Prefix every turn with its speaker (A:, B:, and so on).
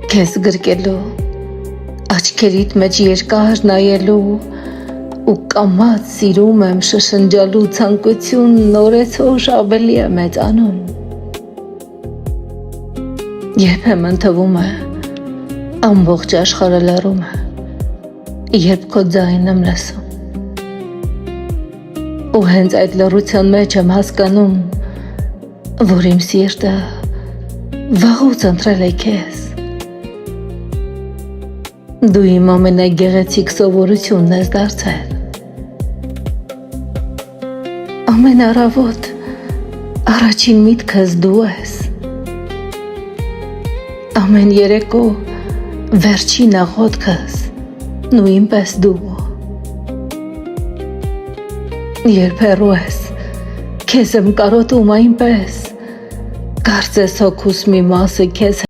A: Քեզ գրկելու, աչքերիդ մեջ երկար նայելու ու կամած սիրում եմ շշնջալու ցանկություն նորեցօր ավելի է մեծանում։ Երբեմն թվում է ամբողջ աշխարհը լռում է, երբ քո ձայնն եմ լսում։ Ու հենց այդ լռության մեջ եմ հասկանում, որ իմ սիրտը վաղուց ընտրել է քեզ։ Դու իմ ամենագեղեցիկ սովորությունն ես դարձել։ Ամեն առավոտ առաջին միտքս դու ես։ Ամեն երեկո վերջին աղոթքս նույնպես դու։ Երբ հեռու ես, քեզ եմ կարոտում այնպես, կարծես հոգուս մի մասը քեզ